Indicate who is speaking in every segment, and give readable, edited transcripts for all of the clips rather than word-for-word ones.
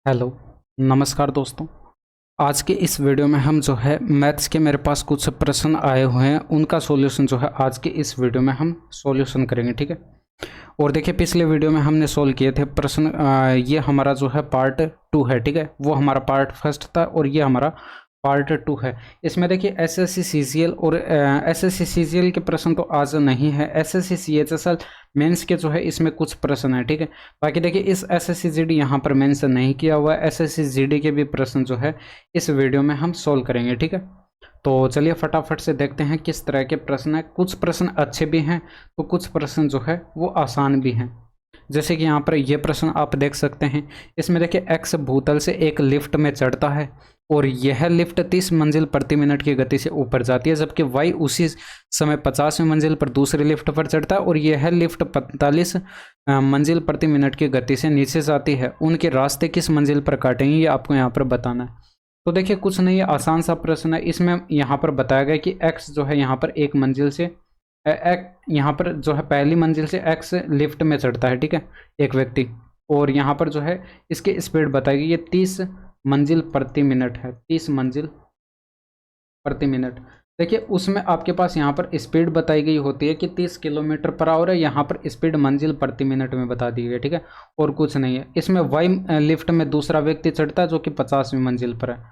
Speaker 1: Hello, नमस्कार दोस्तों। आज के इस वीडियो में हम जो है मैथ्स के मेरे पास कुछ प्रश्न आए हुए हैं, उनका सॉल्यूशन जो है आज के इस वीडियो में हम सॉल्यूशन करेंगे, ठीक है। और देखिए, पिछले वीडियो में हमने सॉल्व किए थे प्रश्न। ये हमारा जो है पार्ट 2 है, ठीक है। वो हमारा पार्ट फर्स्ट था और ये हमारा पार्ट 2 है। इसमें देखिए एसएससी सीजीएल और एसएससी सीजीएल के प्रश्न तो आज नहीं है। एसएससी सीएचएसएल मेंस के जो है इसमें कुछ प्रश्न है, ठीक है। बाकी देखिए इस एसएससी जीडी यहाँ पर मेंशन नहीं किया हुआ है। एसएससी जीडी के भी प्रश्न जो है इस वीडियो में हम सोल्व करेंगे, ठीक है। तो चलिए फटाफट से देखते हैं किस तरह के प्रश्न है। कुछ प्रश्न अच्छे भी हैं तो कुछ प्रश्न जो है वो आसान भी हैं। जैसे कि यहाँ पर ये प्रश्न आप देख सकते हैं। इसमें देखिए एक्स भूतल से एक लिफ्ट में चढ़ता है और यह लिफ्ट 30 मंजिल प्रति मिनट की गति से ऊपर जाती है, जबकि वाई उसी समय 50वें मंजिल पर दूसरी लिफ्ट पर चढ़ता है और यह लिफ्ट 45 मंजिल प्रति मिनट की गति से नीचे जाती है। उनके रास्ते किस मंजिल पर काटेंगे, ये आपको यहाँ पर बताना है। तो देखिए कुछ नहीं, ये आसान सा प्रश्न है। इसमें यहाँ पर बताया गया कि एक्स जो है यहाँ पर एक मंजिल से यहाँ पर जो है पहली मंजिल से एक्स लिफ्ट में चढ़ता है, ठीक है, एक व्यक्ति। और यहाँ पर जो है इसकी स्पीड बताई गई, ये 30 मंजिल प्रति मिनट है, 30 मंजिल प्रति मिनट। देखिए उसमें आपके पास यहाँ पर स्पीड बताई गई होती है कि 30 किलोमीटर पर आवर है, यहाँ पर स्पीड मंजिल प्रति मिनट में बता दी गई, ठीक है। और कुछ नहीं है। इसमें वाई लिफ्ट में दूसरा व्यक्ति चढ़ता है जो कि 50वीं मंजिल पर है।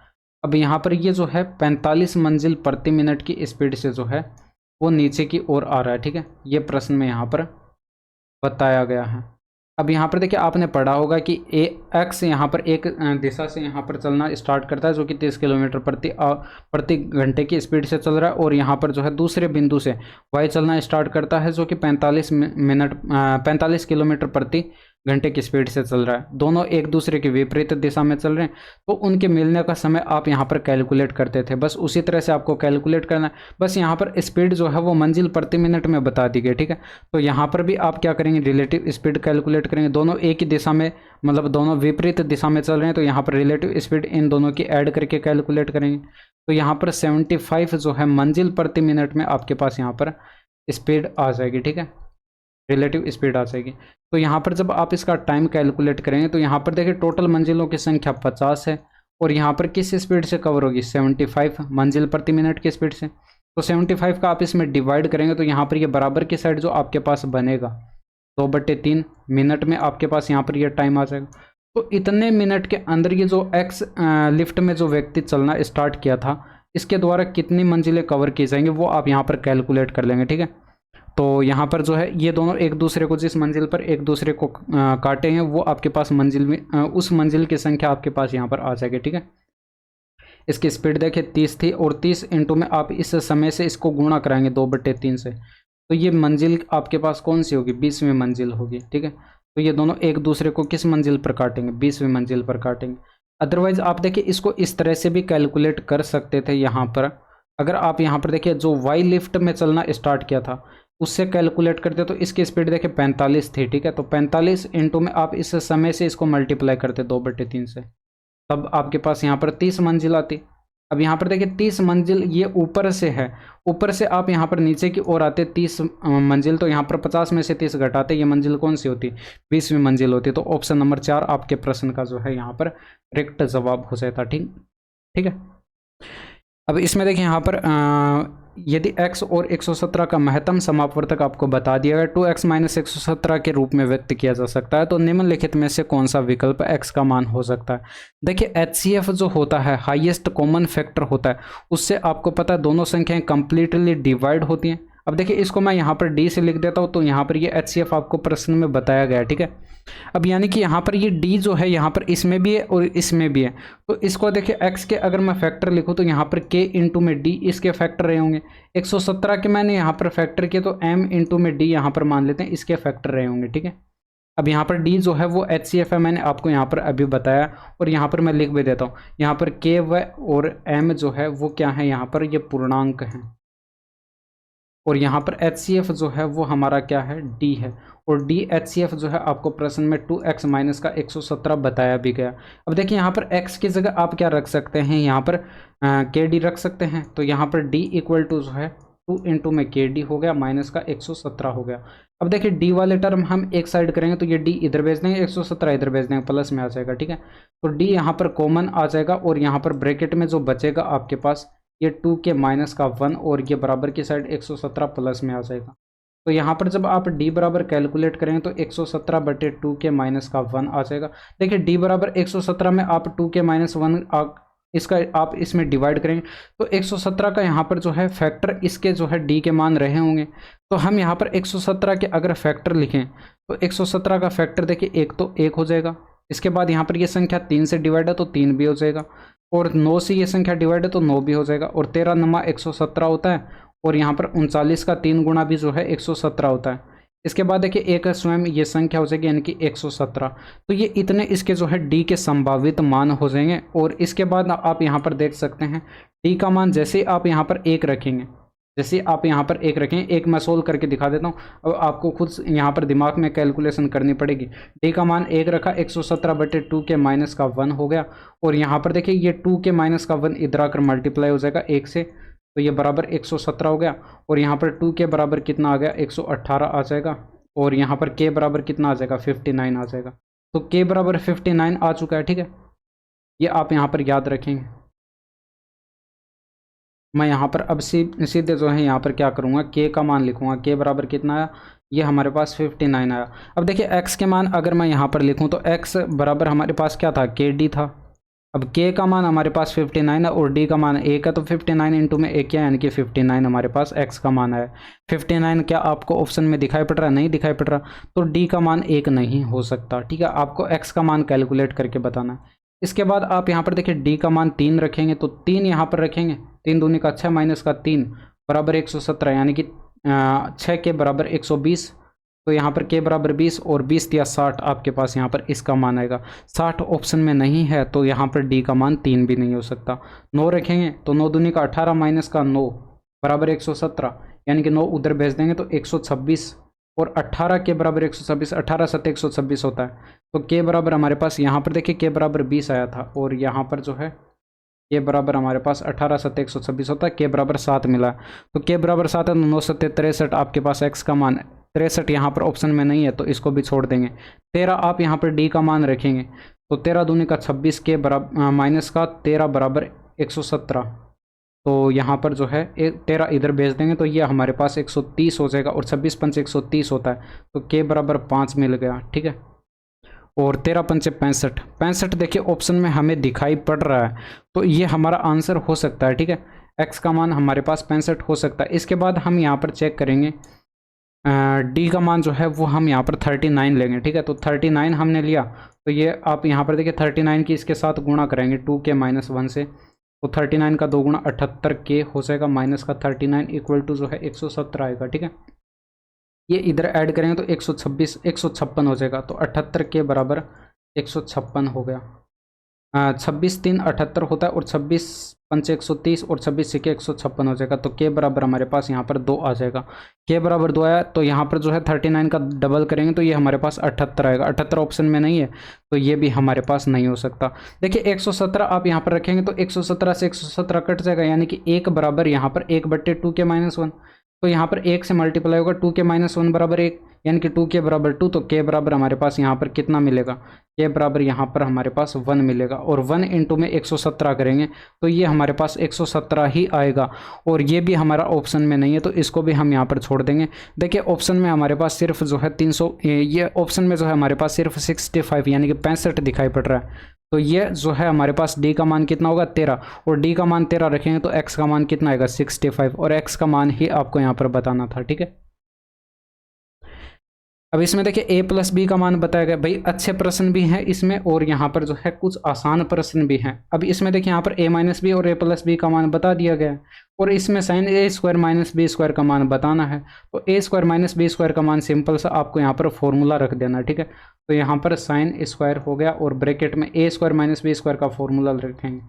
Speaker 1: अब यहाँ पर ये जो है 45 मंजिल प्रति मिनट की स्पीड से जो है वो नीचे की ओर आ रहा है, ठीक है। ये प्रश्न में यहाँ पर बताया गया है। अब यहाँ पर देखिए आपने पढ़ा होगा कि एक्स यहाँ पर एक दिशा से यहाँ पर चलना स्टार्ट करता है जो कि 30 किलोमीटर प्रति घंटे की स्पीड से चल रहा है, और यहाँ पर जो है दूसरे बिंदु से वाई चलना स्टार्ट करता है जो कि 45 किलोमीटर प्रति घंटे की स्पीड से चल रहा है। दोनों एक दूसरे के विपरीत दिशा में चल रहे हैं, तो उनके मिलने का समय आप यहाँ पर कैलकुलेट करते थे। बस उसी तरह से आपको कैलकुलेट करना है। बस यहाँ पर स्पीड जो है वो मंजिल प्रति मिनट में बता दी गई, ठीक है। तो यहाँ पर भी आप क्या करेंगे, रिलेटिव स्पीड कैलकुलेट करेंगे। दोनों एक ही दिशा में, मतलब दोनों विपरीत दिशा में चल रहे हैं, तो यहाँ पर रिलेटिव स्पीड इन दोनों की ऐड करके कैलकुलेट करेंगे। तो यहाँ पर 75 जो है मंजिल प्रति मिनट में आपके पास यहाँ पर स्पीड आ जाएगी, ठीक है, रिलेटिव स्पीड आ जाएगी। तो यहाँ पर जब आप इसका टाइम कैलकुलेट करेंगे तो यहाँ पर देखिए टोटल मंजिलों की संख्या 50 है, और यहाँ पर किस स्पीड से कवर होगी, 75 मंजिल प्रति मिनट की स्पीड से। तो 75 का आप इसमें डिवाइड करेंगे तो यहाँ पर ये बराबर की साइड जो आपके पास बनेगा 2/3 मिनट में आपके पास यहाँ पर ये टाइम आ जाएगा। तो इतने मिनट के अंदर ये जो एक्स लिफ्ट में जो व्यक्ति चलना स्टार्ट किया था, इसके द्वारा कितनी मंजिलें कवर की जाएंगी वो आप यहाँ पर कैलकुलेट कर लेंगे, ठीक है। तो यहाँ पर जो है ये दोनों एक दूसरे को, जिस मंजिल पर एक दूसरे को काटे हैं, वो आपके पास मंजिल में उस मंजिल की संख्या आपके पास यहाँ पर आ जाएगी, ठीक है। इसकी स्पीड देखिए 30 थी, और 30 इंटू में आप इस समय से इसको गुणा कराएंगे 2/3 से, तो ये मंजिल आपके पास कौन सी होगी, 20वीं मंजिल होगी, ठीक है। तो ये दोनों एक दूसरे को किस मंजिल पर काटेंगे, 20वीं मंजिल पर काटेंगे। अदरवाइज आप देखिए इसको इस तरह से भी कैलकुलेट कर सकते थे। यहाँ पर अगर आप यहाँ पर देखिए जो वाई लिफ्ट में चलना स्टार्ट किया था उससे कैलकुलेट करते तो इसकी स्पीड देखिए 45 थी, ठीक है। तो 45 इंटू में आप इस समय से इसको मल्टीप्लाई करते 2/3 से, तब आपके पास यहाँ पर 30 मंजिल आती। अब यहाँ पर देखिए 30 मंजिल ये ऊपर से है, ऊपर से आप यहाँ पर नीचे की ओर आते 30 मंजिल, तो यहाँ पर 50 में से 30 घटाते, ये मंजिल कौन सी होती, 20वीं मंजिल होती। तो ऑप्शन नंबर 4 आपके प्रश्न का जो है यहाँ पर करेक्ट जवाब हो जाता, ठीक है। अब इसमें देखिए यहाँ पर यदि x और 117 का महत्तम समापवर्तक आपको बता दिया गया 2x - 117 के रूप में व्यक्त किया जा सकता है, तो निम्नलिखित में से कौन सा विकल्प x का मान हो सकता है। देखिए HCF जो होता है हाईएस्ट कॉमन फैक्टर होता है, उससे आपको पता है दोनों संख्याएं कंप्लीटली डिवाइड होती हैं। अब देखिए इसको मैं यहाँ पर d से लिख देता हूँ, तो यहाँ पर ये HCF आपको प्रश्न में बताया गया है, ठीक है। अब यानी कि यहाँ पर ये d जो है यहाँ पर इसमें भी है और इसमें भी है, तो इसको देखिए x के अगर मैं फैक्टर लिखूँ तो यहाँ पर k इंटू में d इसके फैक्टर रहे होंगे। 117 के मैंने यहाँ पर फैक्टर किया तो m इंटू में d यहाँ पर मान लेते हैं इसके फैक्टर रहे होंगे, ठीक है। अब यहाँ पर d जो है वो HCF है, मैंने आपको यहाँ पर अभी बताया, और यहाँ पर मैं लिख भी देता हूँ। यहाँ पर k व और m जो है वो क्या है, यहाँ पर ये पूर्णांक है, और यहाँ पर HCF जो है वो हमारा क्या है, d है, और d HCF जो है आपको प्रश्न में 2x - का 117 बताया भी गया। अब देखिए यहाँ पर x की जगह आप क्या रख सकते हैं, यहाँ पर KD रख सकते हैं। तो यहाँ पर d इक्वल टू जो है 2 इंटू में के डी हो गया माइनस का 117 हो गया। अब देखिए डी वाले टर्म हम एक साइड करेंगे तो ये डी इधर भेज देंगे, 117 इधर भेज देंगे, प्लस में आ जाएगा। ठीक है, तो डी यहाँ पर कॉमन आ जाएगा और यहाँ पर ब्रैकेट में जो बचेगा आपके पास ये 2 के माइनस का 1 और ये बराबर की साइड 117 प्लस में आ जाएगा। तो यहाँ पर जब आप d बराबर कैलकुलेट करेंगे तो 117 बटे 2 के माइनस का 1 आ जाएगा। देखिए d बराबर 117 में आप 2 के माइनस 1 इसका आप इसमें डिवाइड करेंगे तो 117 का यहाँ पर जो है फैक्टर इसके जो है d के मान रहे होंगे। तो हम यहाँ पर 117 के अगर फैक्टर लिखें तो 117 का फैक्टर देखिए एक तो 1 हो जाएगा, इसके बाद यहाँ पर ये संख्या 3 से डिवाइड है तो 3 भी हो जाएगा, और 9 से ये संख्या डिवाइड है तो 9 भी हो जाएगा, और 13 नमा 117 होता है, और यहाँ पर 39 का 3 गुना भी जो है 117 होता है। इसके बाद देखिए एक स्वयं ये संख्या हो जाएगी यानी कि 117। तो ये इतने इसके जो है डी के संभावित मान हो जाएंगे। और इसके बाद आप यहाँ पर देख सकते हैं डी का मान जैसे आप यहाँ पर 1 रखेंगे, जैसे आप यहाँ पर 1 रखें, एक मैं सोल्व करके दिखा देता हूँ, अब आपको खुद यहाँ पर दिमाग में कैलकुलेशन करनी पड़ेगी। डी का मान 1 रखा, 117 बटे 2 के माइनस का 1 हो गया, और यहाँ पर देखिए ये 2 के माइनस का 1 इधर आकर मल्टीप्लाई हो जाएगा 1 से, तो ये बराबर 117 हो गया, और यहाँ पर 2 के बराबर कितना आ गया 118 आ जाएगा, और यहाँ पर k बराबर कितना आ जाएगा 59 आ जाएगा। तो k बराबर 59 आ चुका है। ठीक है, ये आप यहाँ पर याद रखेंगे। मैं यहाँ पर अब सीधे जो है यहाँ पर क्या करूँगा k का मान लिखूँगा, k बराबर कितना आया, ये हमारे पास 59 आया। अब देखिए x के मान अगर मैं यहाँ पर लिखूँ तो x बराबर हमारे पास क्या था kd था। अब k का मान हमारे पास 59 है और d का मान 1 है, तो 59 इंटू में 1 क्या यानी कि 59 हमारे पास x का मान है। 59 क्या आपको ऑप्शन में दिखाई पड़ रहा है? नहीं दिखाई पड़ रहा, तो d का मान 1 नहीं हो सकता। ठीक है, आपको x का मान कैलकुलेट करके बताना है। इसके बाद आप यहाँ पर देखिए d का मान 3 रखेंगे, तो 3 यहाँ पर रखेंगे, 3 दूनी का 6 माइनस का 3 बराबर 117 यानी कि 6 के बराबर 120, तो यहाँ पर k बराबर 20 और 20 या 60 आपके पास यहाँ पर इसका मान आएगा। 60 ऑप्शन में नहीं है तो यहाँ पर d का मान 3 भी नहीं हो सकता। 9 रखेंगे तो 9 दूनी का 18 माइनस का 9 बराबर 117 यानी कि 9 उधर भेज देंगे तो 126, और 18 के बराबर 126, 18 सत्ते 126 होता है, तो k बराबर हमारे पास यहाँ पर देखिए k बराबर 20 आया था, और यहाँ पर जो है k बराबर हमारे पास 18 सत्ते 126 होता है, k बराबर 7 मिला, तो k बराबर 7 है, 9 सत्ते 63 आपके पास x का मान 63 यहाँ पर ऑप्शन में नहीं है तो इसको भी छोड़ देंगे। 13 आप यहाँ पर d का मान रखेंगे तो 13 दूनी का 26 के बराबर माइनस का 13 बराबर 117, तो यहाँ पर जो है 13 इधर भेज देंगे तो ये हमारे पास 130 हो जाएगा, और 26 पंचे 130 होता है, तो k बराबर 5 मिल गया। ठीक है, और 13 पंचे 65 देखिए ऑप्शन में हमें दिखाई पड़ रहा है, तो ये हमारा आंसर हो सकता है। ठीक है, x का मान हमारे पास 65 हो सकता है। इसके बाद हम यहाँ पर चेक करेंगे डी का मान जो है वो हम यहाँ पर 39 लेंगे। ठीक है, तो 39 हमने लिया, तो ये आप यहाँ पर देखिए 39 की इसके साथ गुणा करेंगे 2 के माइनस 1 से, तो 39 का 2 गुणा 78 के हो जाएगा, माइनस का 39 इक्वल टू जो है 117 आएगा। ठीक है, ये इधर ऐड करेंगे तो 156 हो जाएगा, तो 78 के बराबर 156 हो गया। 26 3 78 होता है, और 26 पंचे 130 और 26 सिक्के 156 हो जाएगा, तो k बराबर हमारे पास यहाँ पर 2 आ जाएगा। k बराबर 2 आया तो यहाँ पर जो है 39 का डबल करेंगे तो ये हमारे पास 78 आएगा। 78 ऑप्शन में नहीं है तो ये भी हमारे पास नहीं हो सकता। देखिए 117 आप यहाँ पर रखेंगे तो 117 से 117 कट जाएगा, यानी कि 1 बराबर यहाँ पर 1 बट्टे 2 के माइनस 1, तो यहाँ पर 1 से मल्टीप्लाई होगा 2 के माइनस 1 बराबर 1, यानी कि 2 के बराबर 2, तो k बराबर हमारे पास यहाँ पर कितना मिलेगा, k बराबर यहाँ पर हमारे पास 1 मिलेगा, और 1 इंटू में 117 करेंगे तो ये हमारे पास 117 ही आएगा, और ये भी हमारा ऑप्शन में नहीं है तो इसको भी हम यहाँ पर छोड़ देंगे। देखिए ऑप्शन में हमारे पास सिर्फ जो है 300, ये ऑप्शन में जो है हमारे पास सिर्फ 65 यानी कि 65 दिखाई पड़ रहा है, तो ये जो है हमारे पास d का मान कितना होगा 13, और d का मान 13 रखेंगे तो x का मान कितना आएगा 65, और x का मान ही आपको यहाँ पर बताना था। ठीक है, अब इसमें देखिए a प्लस बी का मान बताया गया। भाई अच्छे प्रश्न भी हैं इसमें, और यहाँ पर जो है कुछ आसान प्रश्न भी हैं। अब इसमें देखिए यहाँ पर a माइनस बी और a प्लस बी का मान बता दिया गया है, और इसमें sine a square minus b square का मान बताना है, तो a square minus b square का मान सिंपल सा आपको यहाँ पर फॉर्मूला रख देना। ठीक है, तो यहाँ पर साइन स्क्वायर हो गया, और ब्रैकेट में a square minus b square का फॉर्मूला रखेंगे,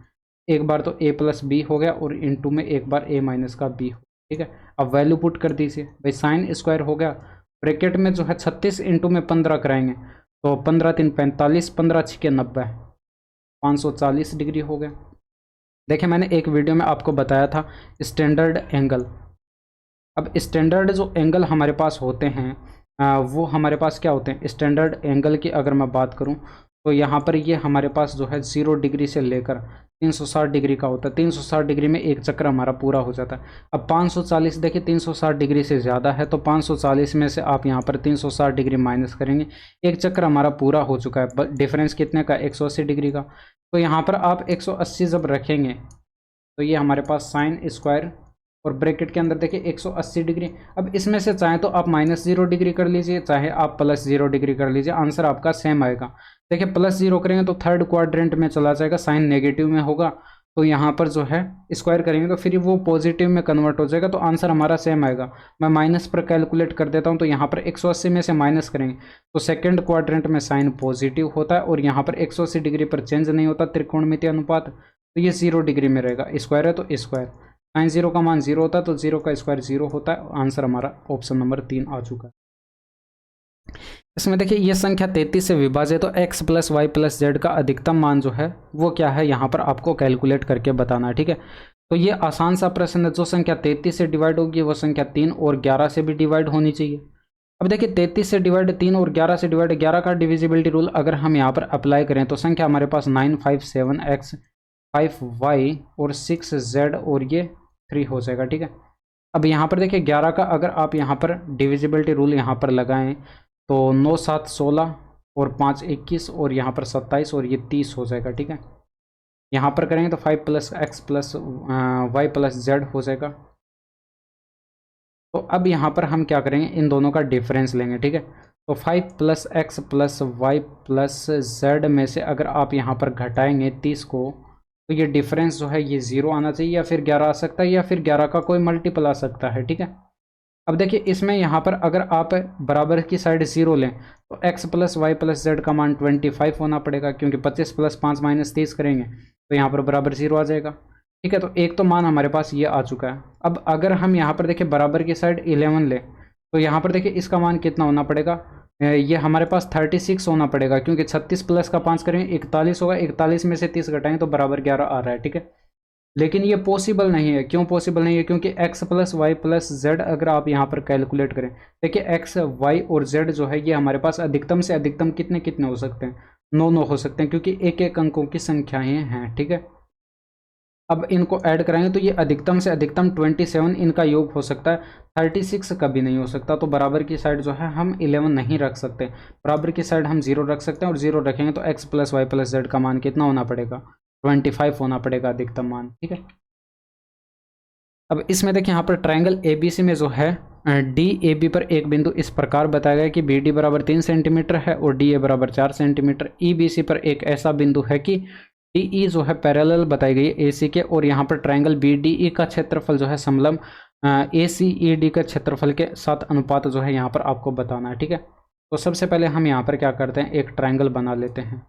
Speaker 1: एक बार तो a प्लस बी हो गया और इंटू में एक बार a माइनस का b हो। ठीक है, अब वैल्यू पुट कर दीजिए। भाई साइन स्क्वायर हो गया, ब्रैकेट में जो है 36 इंटू में 15 कराएंगे तो 15 3 45, 15 6 90, 540 डिग्री हो गया। देखिए मैंने एक वीडियो में आपको बताया था स्टैंडर्ड एंगल, अब स्टैंडर्ड जो एंगल हमारे पास होते हैं वो हमारे पास क्या होते हैं, स्टैंडर्ड एंगल की अगर मैं बात करूं तो यहाँ पर ये हमारे पास जो है 0 डिग्री से लेकर 360 डिग्री का होता है। 360 डिग्री में एक चक्र हमारा पूरा हो जाता है। अब 540 देखिए 360 डिग्री से ज़्यादा है, तो 540 में से आप यहाँ पर 360 डिग्री माइनस करेंगे, एक चक्र हमारा पूरा हो चुका है। डिफरेंस कितने का, 180 डिग्री का। तो यहाँ पर आप 180 जब रखेंगे तो ये हमारे पास साइन स्क्वायर और ब्रैकेट के अंदर देखिए 180 डिग्री। अब इसमें से चाहे तो आप -0 डिग्री कर लीजिए, चाहे आप +0 डिग्री कर लीजिए, आंसर आपका सेम आएगा। देखिए +0 करेंगे तो थर्ड क्वाड्रेंट में चला जाएगा, साइन नेगेटिव में होगा, तो यहाँ पर जो है स्क्वायर करेंगे तो फिर वो पॉजिटिव में कन्वर्ट हो जाएगा, तो आंसर हमारा सेम आएगा। मैं माइनस पर कैलकुलेट कर देता हूँ, तो यहाँ पर 180 में से माइनस करेंगे तो सेकेंड क्वाड्रेंट में साइन पॉजिटिव होता है और यहाँ पर 180 डिग्री पर चेंज नहीं होता त्रिकोणमितीय अनुपात, तो ये 0 डिग्री में रहेगा। स्क्वायर है तो स्क्वायर, साइन 0 का मान 0 होता है तो 0 का स्क्वायर 0 होता है। आंसर हमारा ऑप्शन नंबर 3 आ चुका है। इसमें देखिए ये संख्या 33 से विभाजित, तो x + y + z का अधिकतम मान जो है वो क्या है, यहाँ पर आपको कैलकुलेट करके बताना है, ठीक है। तो ये आसान सा प्रश्न है, जो संख्या 33 से डिवाइड होगी वो संख्या 3 और 11 से भी डिवाइड होनी चाहिए। अब देखिए 33 से डिवाइड 3 और 11 से डिवाइड, 11 का डिविजिबिलिटी रूल अगर हम यहाँ पर अप्लाई करें तो संख्या हमारे पास 957x 5y और 6z और ये 3 हो जाएगा, ठीक है। अब यहाँ पर देखिए 11 का अगर आप यहाँ पर डिविजिबिलिटी रूल यहाँ पर लगाएं तो 9 7 16 और 5 21 और यहाँ पर 27 और ये 30 हो जाएगा, ठीक है। यहाँ पर करेंगे तो 5 + x + y + z हो जाएगा। तो अब यहाँ पर हम क्या करेंगे, इन दोनों का डिफरेंस लेंगे, ठीक है। तो 5 + x + y + z में से अगर आप यहाँ पर घटाएंगे 30 को, तो ये डिफरेंस जो है ये 0 आना चाहिए, या फिर 11 आ सकता है, या फिर 11 का कोई मल्टीपल आ सकता है, ठीक है। अब देखिए इसमें यहाँ पर अगर आप बराबर की साइड 0 लें तो x + y + z का मान 25 होना पड़ेगा, क्योंकि 25 + 5 - 30 करेंगे तो यहाँ पर बराबर 0 आ जाएगा, ठीक है। तो एक तो मान हमारे पास ये आ चुका है। अब अगर हम यहाँ पर देखिए बराबर की साइड 11 लें तो यहाँ पर देखिए इसका मान कितना होना पड़ेगा, ये हमारे पास 36 होना पड़ेगा, क्योंकि 36 + का 5 करेंगे 41 होगा, 41 में से 30 घटाएंगे तो बराबर 11 आ रहा है, ठीक है। लेकिन ये पॉसिबल नहीं है। क्यों पॉसिबल नहीं है, क्योंकि x + y + z अगर आप यहाँ पर कैलकुलेट करें, देखिए x y और z जो है ये हमारे पास अधिकतम से अधिकतम कितने कितने हो सकते हैं, 9 हो सकते हैं, क्योंकि एक एक अंकों की संख्याएं हैं, ठीक है। अब इनको ऐड कराएंगे तो ये अधिकतम से अधिकतम 27 इनका योग हो सकता है, 36 कभी नहीं हो सकता। तो बराबर की साइड जो है हम 11 नहीं रख सकते, बराबर की साइड हम 0 रख सकते हैं, और 0 रखेंगे तो x + y + z का मान कितना होना पड़ेगा, 25 होना पड़ेगा अधिकतम मान, ठीक है। अब इसमें देखिए यहाँ पर ट्रायंगल ABC में जो है DAB पर एक बिंदु इस प्रकार बताया गया कि BD = 3 सेंटीमीटर है और DA = 4 सेंटीमीटर। EBC पर एक ऐसा बिंदु है कि DE जो है पैरेलल बताई गई है AC के, और यहाँ पर ट्रायंगल BDE का क्षेत्रफल जो है समलंब ACED के क्षेत्रफल के साथ अनुपात जो है यहाँ पर आपको बताना है, ठीक है। तो सबसे पहले हम यहाँ पर क्या करते हैं, एक ट्रायंगल बना लेते हैं,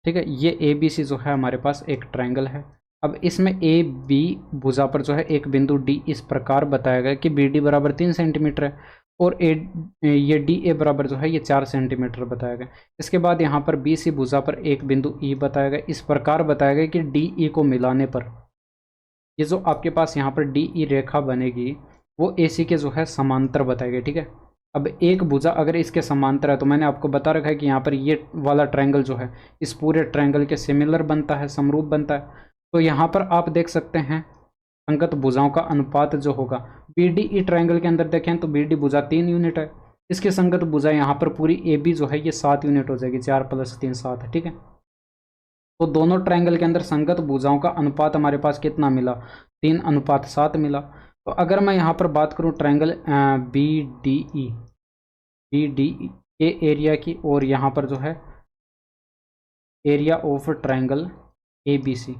Speaker 1: ठीक है। ये ABC जो है हमारे पास एक ट्रायंगल है। अब इसमें AB भुजा पर जो है एक बिंदु D इस प्रकार बताया गया कि BD = 3 सेंटीमीटर है, और ये DA बराबर जो है ये 4 सेंटीमीटर बताया गया। इसके बाद यहाँ पर BC भुजा पर एक बिंदु E बताया गया, इस प्रकार बताया गया कि DE को मिलाने पर ये जो आपके पास यहाँ पर DE रेखा बनेगी वो AC के जो है समांतर बताया गया, ठीक है। अब एक भुजा अगर इसके समांतर है तो मैंने आपको बता रखा है कि यहाँ पर ये वाला ट्रायंगल जो है इस पूरे ट्रायंगल के सिमिलर बनता है, समरूप बनता है। तो यहाँ पर आप देख सकते हैं संगत भुजाओं का अनुपात जो होगा, BDE ट्रायंगल के अंदर देखें तो BD भुजा 3 यूनिट है, इसकी संगत भुजा यहाँ पर पूरी AB जो है ये 7 यूनिट हो जाएगी, 4 + 3 7 है, ठीक है। तो दोनों ट्रायंगल के अंदर संगत भुजाओं का अनुपात हमारे पास कितना मिला, 3:7 मिला। तो अगर मैं यहाँ पर बात करूँ ट्रायंगल BDE के एरिया की, और यहाँ पर जो है एरिया ऑफ ट्रायंगल ABC,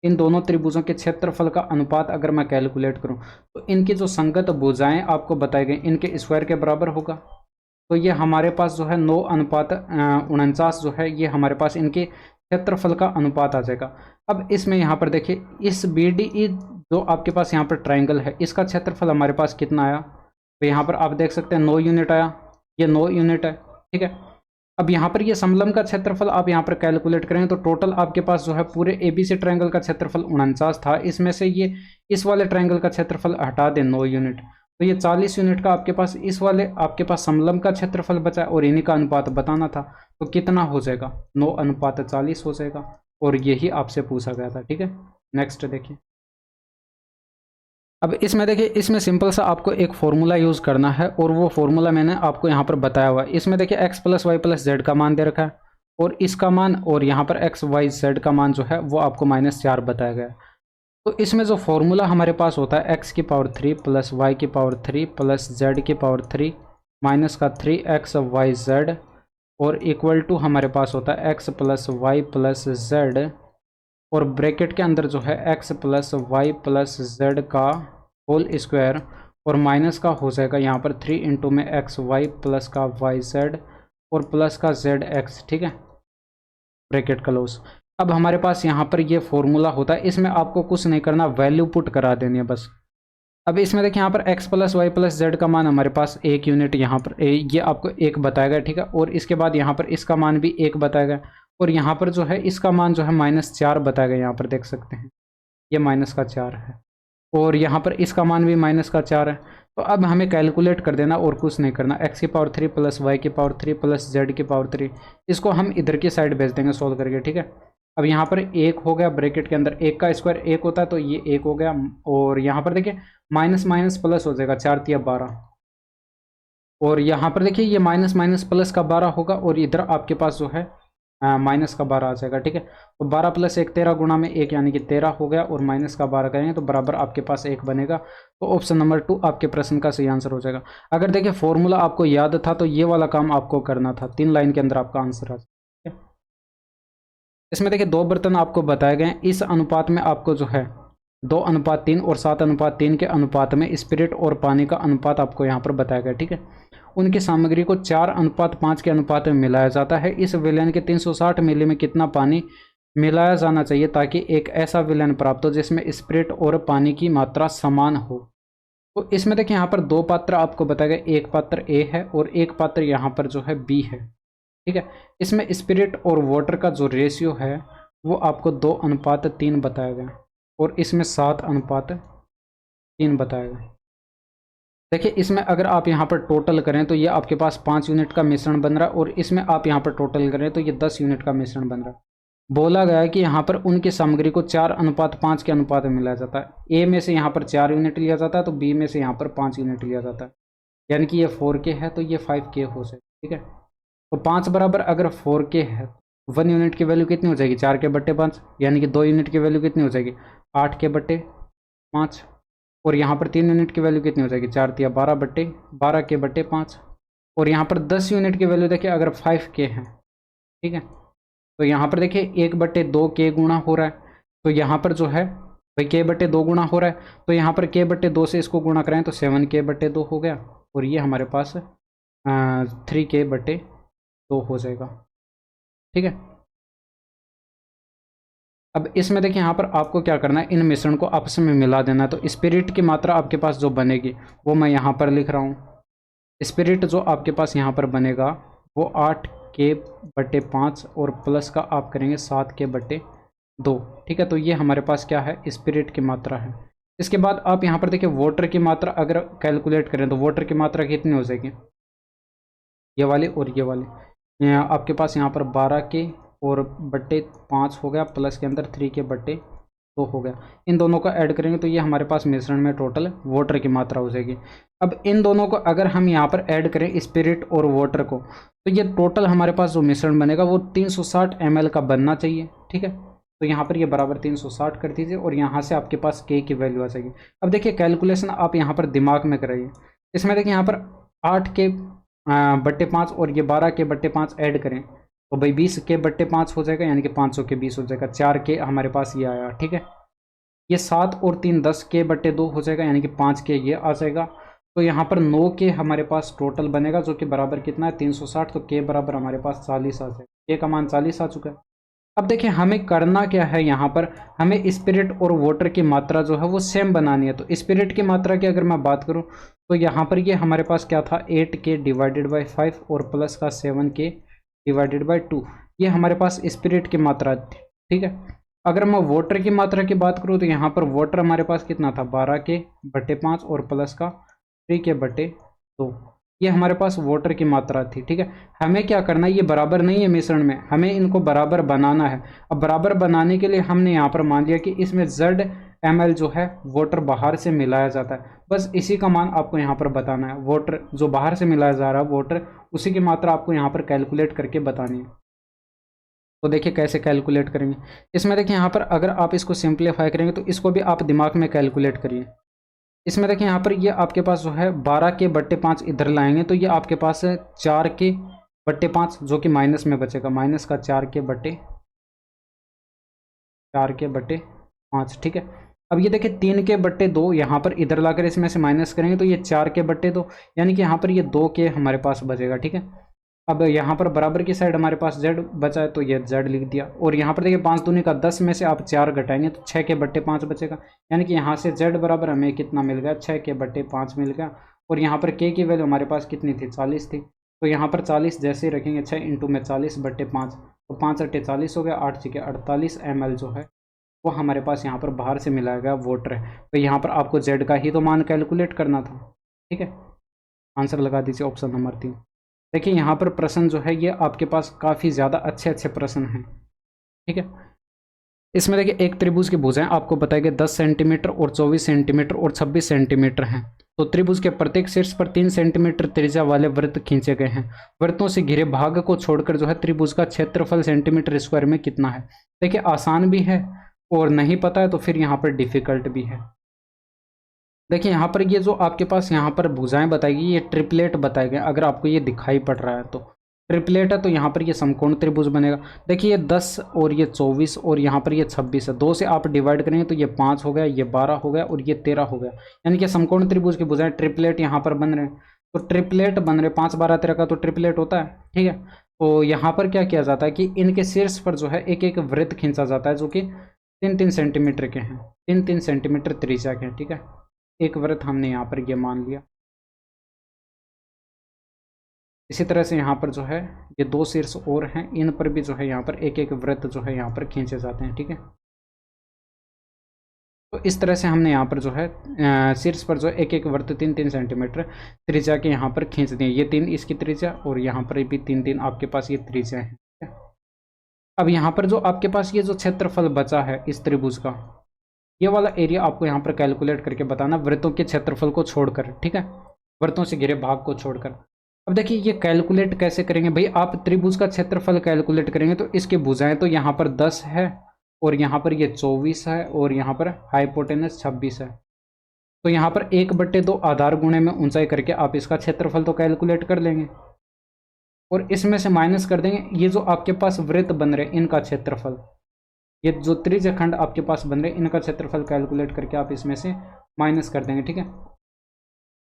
Speaker 1: इन दोनों त्रिभुजों के क्षेत्रफल का अनुपात अगर मैं कैलकुलेट करूं तो इनकी जो संगत भुजाएं आपको बताई गई इनके स्क्वायर के बराबर होगा। तो ये हमारे पास जो है 9:49 जो है ये हमारे पास इनके क्षेत्रफल का अनुपात आ जाएगा। अब इसमें यहाँ पर देखिए इस BDE जो आपके पास यहाँ पर ट्रायंगल है इसका क्षेत्रफल हमारे पास कितना आया, तो यहाँ पर आप देख सकते हैं 9 यूनिट आया, ये 9 यूनिट है, ठीक है। अब यहाँ पर ये समलंब का क्षेत्रफल आप यहाँ पर कैलकुलेट करें तो टोटल आपके पास जो है पूरे एबीसी ट्रायंगल का क्षेत्रफल 49 था। इसमें से ये इस वाले ट्रायंगल का क्षेत्रफल हटा दें 9 यूनिट, तो ये 40 यूनिट का आपके पास इस वाले आपके पास समलंब का क्षेत्रफल बचा और इन्हीं का अनुपात बताना था। तो कितना हो जाएगा, 9:40 हो जाएगा और यही आपसे पूछा गया था। ठीक है, नेक्स्ट देखिए। अब इसमें देखिए, इसमें सिंपल सा आपको एक फॉर्मूला यूज़ करना है और वो फॉर्मूला मैंने आपको यहाँ पर बताया हुआ है। इसमें देखिए x + y + z का मान दे रखा है और इसका मान और यहाँ पर x y z का मान जो है वो आपको -4 बताया गया है। तो इसमें जो फॉर्मूला हमारे पास होता है x⁻³ + y⁻³ + z⁻³ माइनस का 3xyz और इक्वल टू हमारे पास होता है x + y + z और ब्रैकेट के अंदर जो है x + y + z का होल स्क्वायर और माइनस का हो जाएगा यहाँ पर 3 इंटू में xy प्लस का yz और प्लस का zx। ठीक है, ब्रैकेट क्लोज। अब हमारे पास यहाँ पर ये फॉर्मूला होता है, इसमें आपको कुछ नहीं करना, वैल्यू पुट करा देनी है बस। अब इसमें देखिए यहाँ पर x + y + z का मान हमारे पास 1 यूनिट यहाँ पर ये आपको 1 बताएगा। ठीक है, और इसके बाद यहाँ पर इसका मान भी 1 बताएगा और यहाँ पर जो है इसका मान जो है -4 बताएगा। यहाँ पर देख सकते हैं ये -4 है और यहाँ पर इसका मान भी -4 है। तो अब हमें कैलकुलेट कर देना और कुछ नहीं करना, x⁻³ + y⁻³ + z⁻³ इसको हम इधर की साइड भेज देंगे सोल्व करके। ठीक है, अब यहाँ पर 1 हो गया, ब्रैकेट के अंदर 1 का स्क्वायर 1 होता है तो ये 1 हो गया और यहाँ पर देखिए माइनस माइनस प्लस हो जाएगा, 4 × 12 और यहाँ पर देखिए ये माइनस माइनस प्लस का 12 होगा और इधर आपके पास जो है माइनस का 12 आ जाएगा। ठीक है, तो 12 + 1 13 गुणा में 1 यानी कि 13 हो गया और माइनस का 12 करेंगे तो बराबर आपके पास 1 बनेगा। तो ऑप्शन नंबर 2 आपके प्रश्न का सही आंसर हो जाएगा। अगर देखिए फॉर्मूला आपको याद था तो ये वाला काम आपको करना था, 3 लाइन के अंदर आपका आंसर आ जाएगा। इसमें देखिए 2 बर्तन आपको बताए गए हैं, इस अनुपात में आपको जो है 2:3 और 7:3 के अनुपात में स्पिरिट और पानी का अनुपात आपको यहाँ पर बताया गया। ठीक है, उनकी सामग्री को 4:5 के अनुपात में मिलाया जाता है। इस विलयन के 360 मिली में कितना पानी मिलाया जाना चाहिए ताकि एक ऐसा विलयन प्राप्त हो जिसमें स्पिरिट और पानी की मात्रा समान हो। तो इसमें देखिए यहाँ पर 2 पात्र आपको बताया गया, एक पात्र ए है और एक पात्र यहाँ पर जो है बी है। ठीक है, इसमें स्पिरिट और वाटर का जो रेशियो है वो आपको 2:3 बताया गया और इसमें 7:3 बताया गया। देखिए इसमें अगर आप यहाँ पर टोटल करें तो ये आपके पास 5 यूनिट का मिश्रण बन रहा है और इसमें आप यहाँ पर टोटल करें तो ये 10 यूनिट का मिश्रण बन रहा है। बोला गया है कि यहाँ पर उनकी सामग्री को 4:5 के अनुपात में मिलाया जाता है। ए में से यहाँ पर 4 यूनिट लिया जाता है तो बी में से यहाँ पर 5 यूनिट लिया जाता है, यानी कि ये 4K है तो ये 5K हो जाए। ठीक है, तो 5 बराबर अगर 4K है 1 यूनिट की वैल्यू कितनी हो जाएगी, 4K/5 यानी कि 2 यूनिट की वैल्यू कितनी हो जाएगी, 8K/5 और यहाँ पर 3 यूनिट की वैल्यू कितनी हो जाएगी, 4 × 12 और यहाँ पर 10 यूनिट की वैल्यू देखिए अगर 5K है। ठीक है, तो यहाँ पर देखिए 1/2K गुणा हो रहा है तो यहाँ पर जो है भाई K/2 गुणा हो रहा है तो यहाँ पर K/2 से इसको गुणा करें तो 7K/2 हो गया और ये हमारे पास 3K/2 हो जाएगा। ठीक है, अब इसमें देखिए यहाँ पर आपको क्या करना है, इन मिश्रण को आपस में मिला देना है। तो स्पिरिट की मात्रा आपके पास जो बनेगी वो मैं यहाँ पर लिख रहा हूँ। स्पिरिट जो आपके पास यहाँ पर बनेगा वो 8K/5 और प्लस का आप करेंगे 7K/2। ठीक है, तो ये हमारे पास क्या है, स्पिरिट की मात्रा है। इसके बाद आप यहाँ पर देखिए वाटर की मात्रा अगर कैलकुलेट करें तो वाटर की मात्रा कितनी हो जाएगी, ये वाली और ये वाली आपके पास यहाँ पर 12K और 5 हो गया प्लस के अंदर 3K/2 हो गया। इन दोनों का ऐड करेंगे तो ये हमारे पास मिश्रण में टोटल वाटर की मात्रा हो जाएगी। अब इन दोनों को अगर हम यहाँ पर ऐड करें स्पिरिट और वाटर को तो ये टोटल हमारे पास जो मिश्रण बनेगा वो 360 ml का बनना चाहिए। ठीक है, तो यहाँ पर ये बराबर 360 कर दीजिए और यहाँ से आपके पास K की वैल्यू आ जाएगी। अब देखिए कैलकुलेशन आप यहाँ पर दिमाग में कराइए। इसमें देखिए यहाँ पर 8K/5 और ये 12K/5 ऐड करें तो भाई 20K/5 हो जाएगा यानी कि 500K20 हो जाएगा, 4K हमारे पास ये आया। ठीक है, ये 7 और 3 10K/2 हो जाएगा यानी कि 5K ये आ जाएगा। तो यहाँ पर 9K हमारे पास टोटल बनेगा जो कि बराबर कितना है 360, तो K बराबर हमारे पास 40 आ जाएगा। K का मान 40 आ चुका है। अब देखिए हमें करना क्या है, यहाँ पर हमें स्पिरिट और वाटर की मात्रा जो है वो सेम बनानी है। तो स्पिरिट की मात्रा की अगर मैं बात करूँ तो यहाँ पर ये हमारे पास क्या था 8K/5 और प्लस का 7K डिवाइडेड बाय 2, ये हमारे पास स्पिरिट की मात्रा थी, ठीक है। अगर मैं वाटर की मात्रा की बात करूँ तो यहाँ पर वाटर हमारे पास कितना था, 12/5 और प्लस का 3/2, ये हमारे पास वाटर की मात्रा थी, ठीक है। हमें क्या करना है, ये बराबर नहीं है मिश्रण में, हमें इनको बराबर बनाना है। अब बराबर बनाने के लिए हमने यहाँ पर मान लिया कि इसमें Z ml जो है वाटर बाहर से मिलाया जाता है, बस इसी का मान आपको यहाँ पर बताना है। वाटर जो बाहर से मिलाया जा रहा है वाटर, उसी की मात्रा आपको यहाँ पर कैलकुलेट करके बतानी है। तो देखिए कैसे कैलकुलेट करेंगे। इसमें देखिए यहाँ पर अगर आप इसको सिंप्लीफाई करेंगे तो इसको भी आप दिमाग में कैलकुलेट करिए। इसमें देखिए यहाँ पर ये आपके पास जो है 12/5 इधर लाएंगे तो ये आपके पास है 4/5, जो कि माइनस में बचेगा, माइनस का 4/5, ठीक है। अब ये देखिए 3/2 यहाँ पर इधर लाकर इसमें से माइनस करेंगे तो ये 4/2, यानी कि यहाँ पर ये 2 के हमारे पास बचेगा, ठीक है। अब यहाँ पर बराबर की साइड हमारे पास z बचा है तो ये z लिख दिया, और यहाँ पर देखिए 5 दूनी का 10 में से आप 4 घटाएंगे तो 6/5 बचेगा, यानी कि यहाँ से z बराबर हमें कितना मिल गया, 6/5 मिल गया। और यहाँ पर k की वैल्यू हमारे पास कितनी थी, 40 थी, तो यहाँ पर 40 जैसे ही रखेंगे 6 इंटू में 40/5, तो 5×8 = 40 हो गया, 8×6 = 48 ml जो है वो हमारे पास यहाँ पर बाहर से मिलाया गया वाटर है। तो यहाँ पर आपको z का ही तो मान कैलकुलेट करना था, ठीक है। आंसर लगा दीजिए ऑप्शन नंबर 3। देखिए यहाँ पर प्रश्न जो है ये आपके पास काफ़ी ज़्यादा अच्छे अच्छे प्रश्न हैं, ठीक है। इसमें देखिए एक त्रिभुज की भुजाएं आपको बताई गई 10 सेंटीमीटर और 24 सेंटीमीटर और 26 सेंटीमीटर हैं। तो त्रिभुज के प्रत्येक शीर्ष पर 3 सेंटीमीटर त्रिज्या वाले वृत्त खींचे गए हैं। वृत्तों से घिरे भाग को छोड़कर जो है त्रिभुज का क्षेत्रफल सेंटीमीटर स्क्वायर में कितना है। देखिए आसान भी है और नहीं पता है तो फिर यहाँ पर डिफिकल्ट भी है। देखिए यहाँ पर ये जो आपके पास यहाँ पर भुजाएं बताएगी ये ट्रिपलेट बताए गए, अगर आपको ये दिखाई पड़ रहा है तो ट्रिपलेट है, तो यहाँ पर ये समकोण त्रिभुज बनेगा। देखिए ये 10 और ये 24 और यहाँ पर ये 26 है, 2 से आप डिवाइड करेंगे तो ये 5 हो गया, ये 12 हो गया और ये 13 हो गया, यानी कि समकोण त्रिभुज की भुजाएं ट्रिपलेट यहाँ पर बन रहे हैं। तो ट्रिपलेट बन रहे 5, 12, 13 का तो ट्रिपलेट होता है, ठीक है। तो यहाँ पर क्या किया जाता है कि इनके शीर्ष पर जो है एक एक वृत्त खींचा जाता है जो कि 3-3 सेंटीमीटर के हैं, 3-3 सेंटीमीटर त्रिज्या के हैं, ठीक है। एक वृत्त हमने यहाँ पर ये मान लिया। इसी तरह से यहाँ पर जो है ये 2 शीर्ष और हैं, इन पर भी जो है यहाँ पर एक एक वृत्त जो है यहाँ पर खींचे जाते हैं, ठीक है। तो इस तरह से हमने यहाँ पर जो है शीर्ष पर जो एक एक वृत्त 3-3 सेंटीमीटर त्रिज्या के यहाँ पर खींच दिए। ये 3 इसकी त्रिज्या और यहाँ पर भी 3-3 आपके पास ये त्रिज्या है। अब यहाँ पर जो आपके पास ये जो क्षेत्रफल बचा है इस त्रिभुज का, ये वाला एरिया आपको यहाँ पर कैलकुलेट करके बताना वृत्तों के क्षेत्रफल को छोड़कर, ठीक है, वृत्तों से घिरे भाग को छोड़कर। अब देखिए ये कैलकुलेट कैसे करेंगे भाई, आप त्रिभुज का क्षेत्रफल कैलकुलेट करेंगे तो इसके भुजाएं तो यहाँ पर 10 है और यहाँ पर ये 24 है और यहाँ पर हाइपोटेनस 26 है। तो यहाँ पर 1/2 आधार गुणे में ऊंचाई करके आप इसका क्षेत्रफल तो कैलकुलेट कर लेंगे और इसमें से माइनस कर देंगे ये जो आपके पास वृत्त बन रहे इनका क्षेत्रफल, ये जो त्रिज्यखंड आपके पास बन रहे इनका क्षेत्रफल कैलकुलेट करके आप इसमें से माइनस कर देंगे, ठीक है।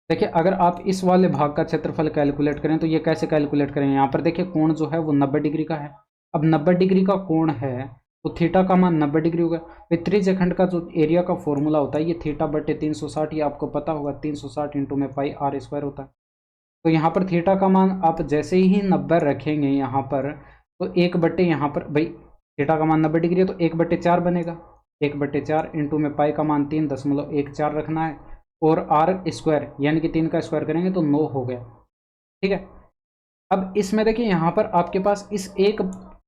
Speaker 1: देखिए अगर आप इस वाले भाग का क्षेत्रफल कैलकुलेट करें तो ये कैसे कैलकुलेट करेंगे, यहाँ पर देखिए कोण जो है वो 90 डिग्री का है। अब 90 डिग्री का कोण है तो थीटा का मान 90 डिग्री होगा। फिर त्रिज्यखंड का जो एरिया का फॉर्मूला होता है ये θ/360, ये आपको पता होगा 360 इंटू में πr² होता है। तो यहाँ पर थीटा का मान आप जैसे ही 90 रखेंगे यहाँ पर तो 1/, यहाँ पर भाई थीटा का मान 90 डिग्री है तो 1/4 बनेगा, 1/4 इंटू में पाई का मान 3.14 रखना है और r² यानी कि 3 का स्क्वायर करेंगे तो 9 हो गया, ठीक है। अब इसमें देखिए यहाँ पर आपके पास इस एक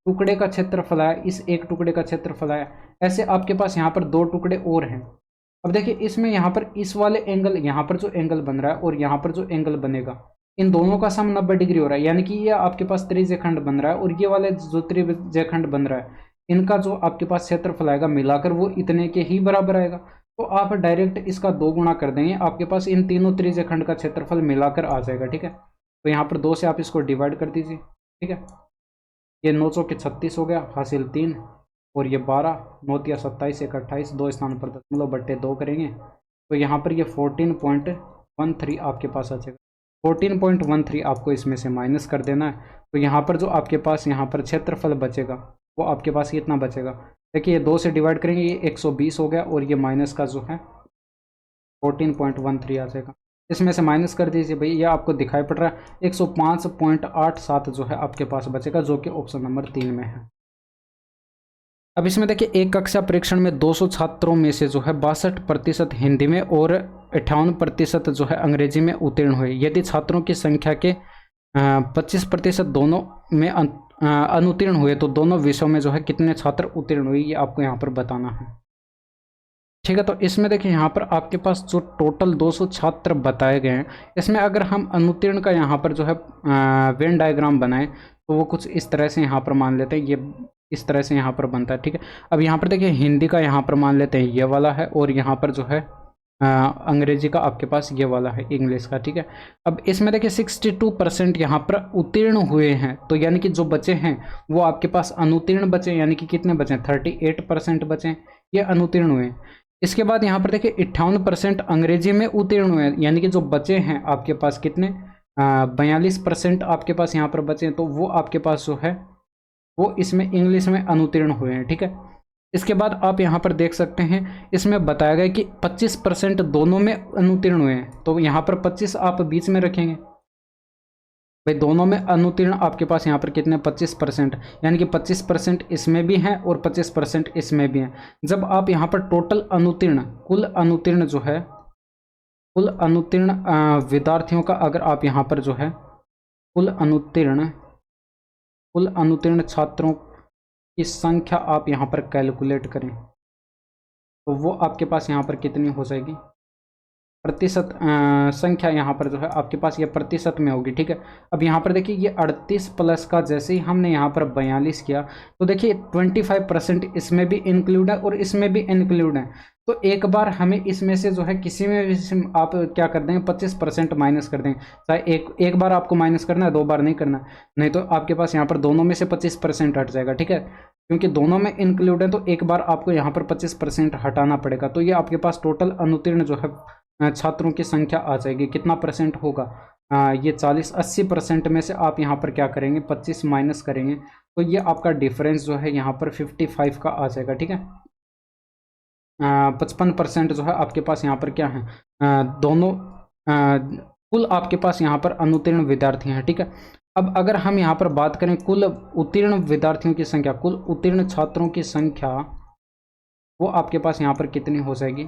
Speaker 1: टुकड़े का क्षेत्रफल आया, इस एक टुकड़े का क्षेत्रफल आया, ऐसे आपके पास यहाँ पर 2 टुकड़े और हैं। अब देखिए इसमें यहाँ पर इस वाले एंगल, यहाँ पर जो एंगल बन रहा है और यहाँ पर जो एंगल बनेगा इन दोनों का सम 90 डिग्री हो रहा है, यानी कि ये आपके पास त्रिज्यखंड बन रहा है और ये वाले जो त्रिज्यखंड बन रहा है इनका जो आपके पास क्षेत्रफल आएगा मिलाकर वो इतने के ही बराबर आएगा। तो आप डायरेक्ट इसका 2 गुना कर देंगे, आपके पास इन तीनों त्रिज्यखंड का क्षेत्रफल मिलाकर आ जाएगा, ठीक है। तो यहाँ पर 2 से आप इसको डिवाइड कर दीजिए, ठीक है। ये 9 चौके 36 हो गया, हासिल 3 और ये 12, 9 तिया 27, 1 28, 2 स्थान पर 0.2 करेंगे तो यहाँ पर ये 14.13 आपके पास आ जाएगा। 14.13 आपको इसमें से माइनस कर देना है, तो यहाँ पर जो आपके पास यहाँ पर क्षेत्रफल बचेगा वो आपके पास कितना बचेगा। देखिए ये 2 से डिवाइड करेंगे ये 120 हो गया और ये माइनस का जो है 14.13 आ जाएगा। इसमें से माइनस कर दीजिए भाई, ये आपको दिखाई पड़ रहा है 105.87 जो है आपके पास बचेगा, जो कि ऑप्शन नंबर 3 में है। अब इसमें देखिए एक कक्षा परीक्षण में 200 छात्रों में से जो है 62% हिंदी में और 58% जो है अंग्रेजी में उत्तीर्ण हुए। यदि छात्रों की संख्या के 25% दोनों में अनुत्तीर्ण हुए तो दोनों विषयों में जो है कितने छात्र उत्तीर्ण हुए, ये आपको यहाँ पर बताना है। ठीक है, तो इसमें देखिए यहाँ पर आपके पास जो टोटल 200 छात्र बताए गए हैं, इसमें अगर हम अनुत्तीर्ण का यहाँ पर जो है वेन डायग्राम बनाएं तो वो कुछ इस तरह से यहाँ पर मान लेते हैं, ये इस तरह से यहाँ पर बनता है। ठीक है, अब यहाँ पर देखिए हिंदी का यहाँ पर मान लेते हैं ये वाला है, और यहाँ पर जो है अंग्रेजी का आपके पास ये वाला है, इंग्लिश का। ठीक है, अब इसमें देखिए 62% यहाँ पर उत्तीर्ण हुए हैं, तो यानी कि जो बचे हैं वो आपके पास अनुत्तीर्ण बचे, यानी कि कितने बचे, 38% बचे, ये अनुत्तीर्ण हुए। इसके बाद यहाँ पर देखिए 58% अंग्रेजी में उत्तीर्ण हुए, यानी कि जो बचे हैं आपके पास कितने 42% आपके पास यहाँ पर बचे हैं, तो वो आपके पास जो है वो इसमें इंग्लिश में अनुत्तीर्ण हुए हैं। ठीक है, इसके बाद आप यहाँ पर देख सकते हैं इसमें बताया गया कि 25% दोनों में अनुत्तीर्ण हुए हैं, तो यहाँ पर 25 आप बीच में रखेंगे भाई, दोनों में अनुत्तीर्ण आपके पास यहाँ पर कितने 25%, यानी कि 25% इसमें भी हैं और 25% इसमें भी हैं। जब आप यहाँ पर टोटल अनुत्तीर्ण, कुल अनुत्तीर्ण जो है, कुल अनुत्तीर्ण विद्यार्थियों का अगर आप यहाँ पर जो है कुल अनुत्तीर्ण छात्रों की संख्या आप यहाँ पर कैलकुलेट करें तो वो आपके पास यहाँ पर कितनी हो जाएगी, प्रतिशत संख्या यहाँ पर जो है आपके पास ये प्रतिशत में होगी। ठीक है, अब यहाँ पर देखिए ये 38 प्लस का जैसे ही हमने यहाँ पर 42 किया तो देखिए 25% इसमें भी इंक्लूड है और इसमें भी इंक्लूड है, तो एक बार हमें इसमें से जो है किसी में भी आप क्या कर देंगे 25% माइनस कर देंगे, चाहे एक बार आपको माइनस करना है, 2 बार नहीं करना, नहीं तो आपके पास यहाँ पर दोनों में से 25% हट जाएगा। ठीक है, क्योंकि दोनों में इंक्लूड है तो एक बार आपको यहाँ पर 25% हटाना पड़ेगा, तो ये आपके पास टोटल अनुत्तीर्ण जो है छात्रों की संख्या आ जाएगी। कितना परसेंट होगा, ये 40-80% में से आप यहाँ पर क्या करेंगे 25 माइनस करेंगे, तो ये आपका डिफरेंस जो है यहाँ पर 55 का आ जाएगा। ठीक है, 55% जो है आपके पास यहाँ पर क्या है, दोनों कुल आपके पास यहाँ पर अनुत्तीर्ण विद्यार्थी हैं। ठीक है, अब अगर हम यहाँ पर बात करें कुल उत्तीर्ण विद्यार्थियों की संख्या, कुल उत्तीर्ण छात्रों की संख्या वो आपके पास यहाँ पर कितनी हो जाएगी,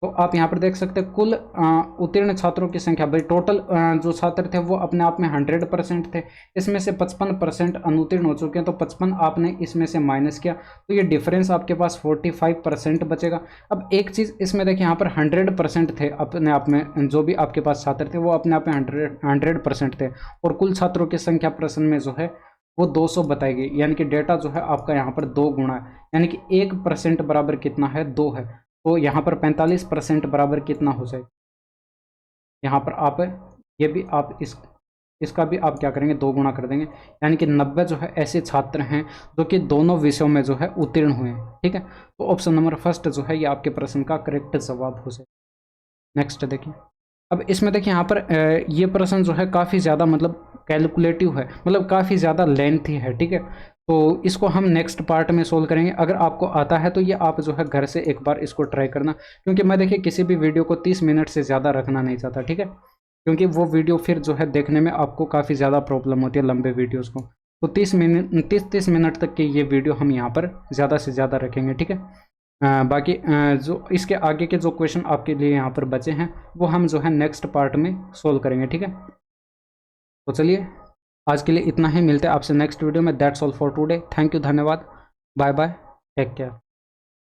Speaker 1: तो आप यहाँ पर देख सकते हैं कुल उत्तीर्ण छात्रों की संख्या, भाई टोटल जो छात्र थे वो अपने आप में 100% थे, इसमें से 55% अनुत्तीर्ण हो चुके हैं, तो 55 आपने इसमें से माइनस किया तो ये डिफरेंस आपके पास 45% बचेगा। अब एक चीज़ इसमें देखिए यहाँ पर 100% थे अपने आप में, जो भी आपके पास छात्र थे वो अपने आप में 100% थे, और कुल छात्रों की संख्या प्रश्न में जो है वो 200 बताई गई, यानी कि डेटा जो है आपका यहाँ पर 2 गुना है, यानी कि 1% बराबर कितना है 2 है, तो यहाँ पर 45% बराबर कितना हो जाए, यहाँ पर आप ये भी आप इसका भी आप क्या करेंगे 2 गुना कर देंगे, यानी कि 90 जो है ऐसे छात्र हैं जो कि दोनों विषयों में जो है उत्तीर्ण हुए हैं। ठीक है, तो ऑप्शन नंबर फर्स्ट जो है ये आपके प्रश्न का करेक्ट जवाब हो जाए। नेक्स्ट देखिए, अब इसमें देखिए यहाँ पर ये प्रश्न जो है काफ़ी ज़्यादा मतलब कैलकुलेटिव है, मतलब काफ़ी ज़्यादा लेंथी है। ठीक है, तो इसको हम नेक्स्ट पार्ट में सोल्व करेंगे। अगर आपको आता है तो ये आप जो है घर से एक बार इसको ट्राई करना, क्योंकि मैं देखिए किसी भी वीडियो को 30 मिनट से ज़्यादा रखना नहीं चाहता। ठीक है, क्योंकि वो वीडियो फिर जो है देखने में आपको काफ़ी ज़्यादा प्रॉब्लम होती है लंबे वीडियोज़ को, तो 30 मिनट तक की ये वीडियो हम यहाँ पर ज़्यादा से ज़्यादा रखेंगे। ठीक है, बाकी जो इसके आगे के जो क्वेश्चन आपके लिए यहाँ पर बचे हैं वो हम जो है नेक्स्ट पार्ट में सोल्व करेंगे। ठीक है, तो चलिए आज के लिए इतना ही, मिलते हैं आपसे नेक्स्ट वीडियो में। That's all for today, thank you, धन्यवाद, बाय बाय, टेक केयर।